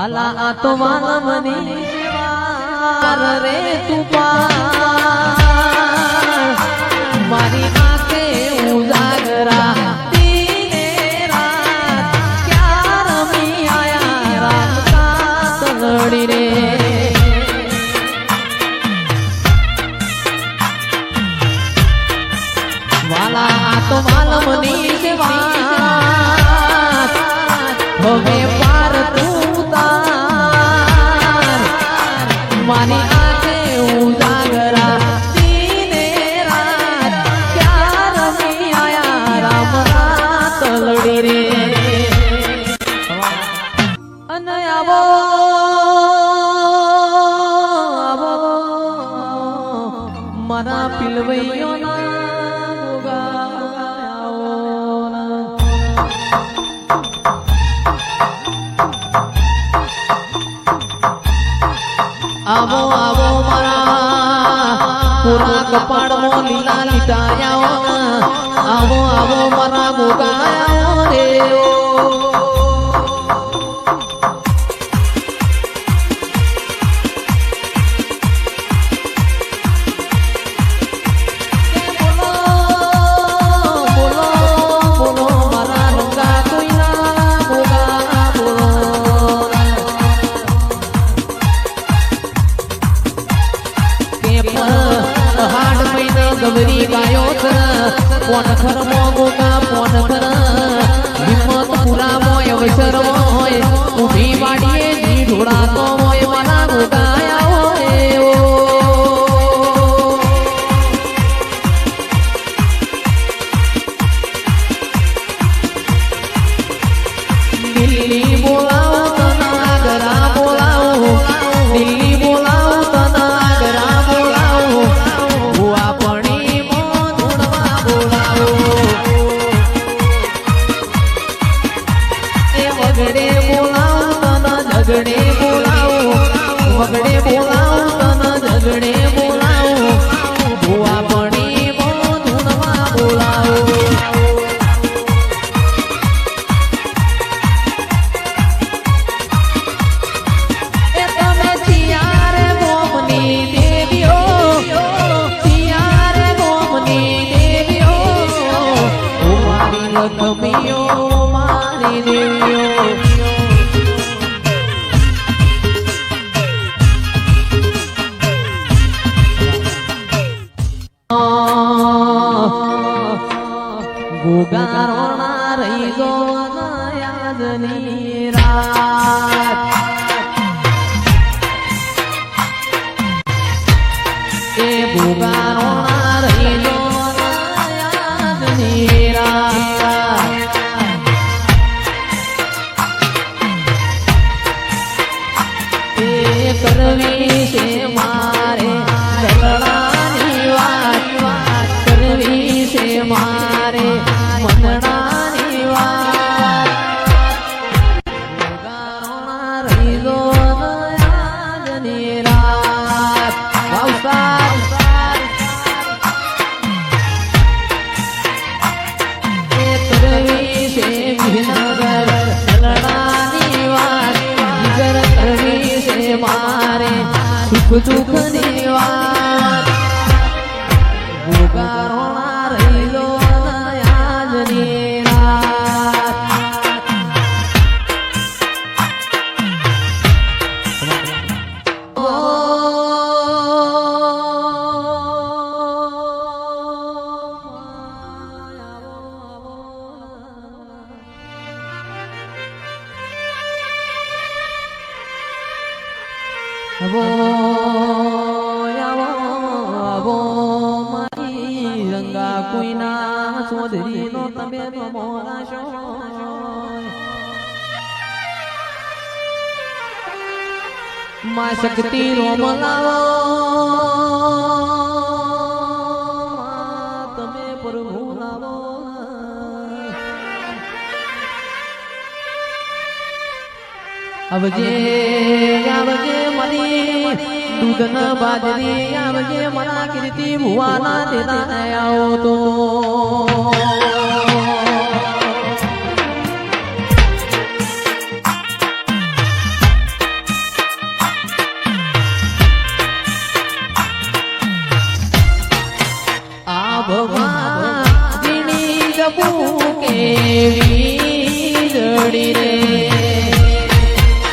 વાલા આ તો વાલમની વાર રે તું મારી આંખે ઉજાગરા દીને રાત ક્યાં રમી આયા રામતા તલડી રે વાલા આ તો વાલમની વાત હવે પાર તું તાર મારી આંખે ઉજાગરા દીને રાત ક્યાં રમી આયા રામના તલડી રે અને આવો આવો મારા પિલવૈયોના આવો આવો મારા પૂરા કપાળમાં લીલા લીટાયા આવો આવો મારા ગોગાયા રે ગવરી ગાયો કોણ ખર મોગોગા કોણ ખર હિંમત પૂરા મોય અવસર મોય ઉભી વાડીએ જી ઢોળાતો મોય મારા ગોગાયા હોય દિલ્હી બોલાવો તનાગરા બોલાવો દિલ્હી બોલાવો તનાગરા બોલાવો ભુવા પણી મોઢુડવા બોલાવો એ વગડે બોલાવો તના ઝગડે બોલાવો વગડે બોલાવો તના ઝગડે બોલાવો ભુવા પણી મોઢુડવા બોલાવો કમિયો મારી દેવ્યો ગોગારોણા રહી ગો યાદની રાત એ ગોગારોણા રહી ગો યાદની રાત કરવી છે મારે ઝઘડાની વાત કરવી છે મારે મનડાની વાત ગારોણા રહી ગો યાદની રાત વાવસાર કરવી છે વિનગર ઝઘડાની વાત વિગર કરવી છે મારે સુખ દુઃખની વાત ગોગારોણા રહી લો યાદની રાત આવો આવો આવો મારી રંગા કોઈના સોધરીનો તમે મોરાશો માં શક્તિ રોમ લાવો તમે પ્રભુ લાવો આવજે આવજે મારી દૂધ ન બાજરી આવજે મારા કીર્તિ ભુવાના દેતા આવો તો કેવી જડી રે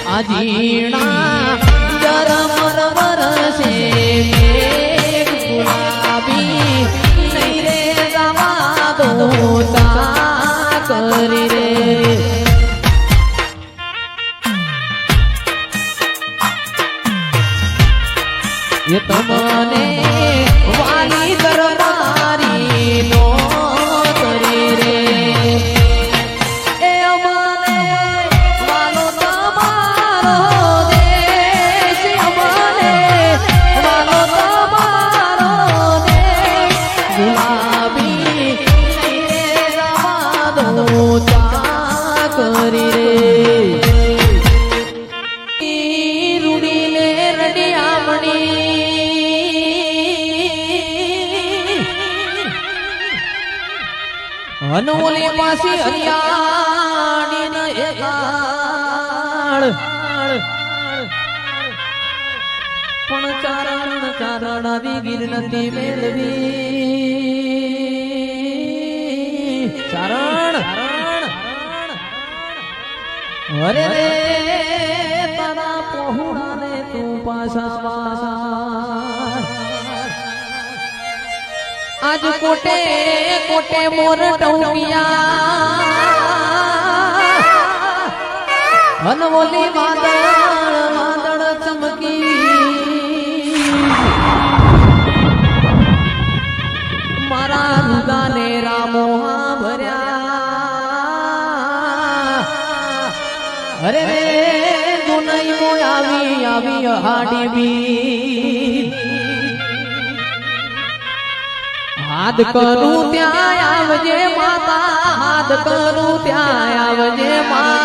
આજીણા ગરમ વરસે મેઘ ગુલાબી નહીં રે જવા દો તા કરી રે એ તમને વાલી દરબારી નો કરી રે એ અમને વાલો તમારો દેશ અમને વાલો તમારો દેશ ગુલાબી નહીં રે રવા દો ચા કરી રે રૂડીને રડિયામણી અનોલી પાસી હરિયાણી ન એકાળ પણ ચારણ આવી ગીર નથી મેલવી ચારણ અરે રે તારા પહોળાને તું પાછા આજ કોટે કોટે મોર ટૌકિયા અનવોલી વાદળ વાદળ ચમકી મારા રુદાને રામોહા ભર્યા અરે રે દુનઈ મો આવી આવી હાડી બી હાથ કરું ત્યાં આવજે માતા હાથ કરું ત્યાં આવજે મા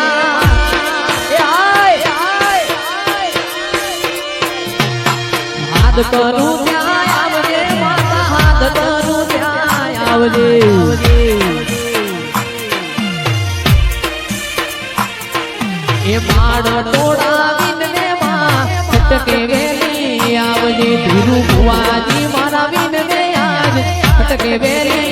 હાથ કરું ત્યાં આવજે માતા હાથ કરું ત્યાં આવજે એ માડ તોડાવીને માં છટકે વેલી આવજે ધીરુ ભુવાજી મારા વિનને આજ છટકે વેલી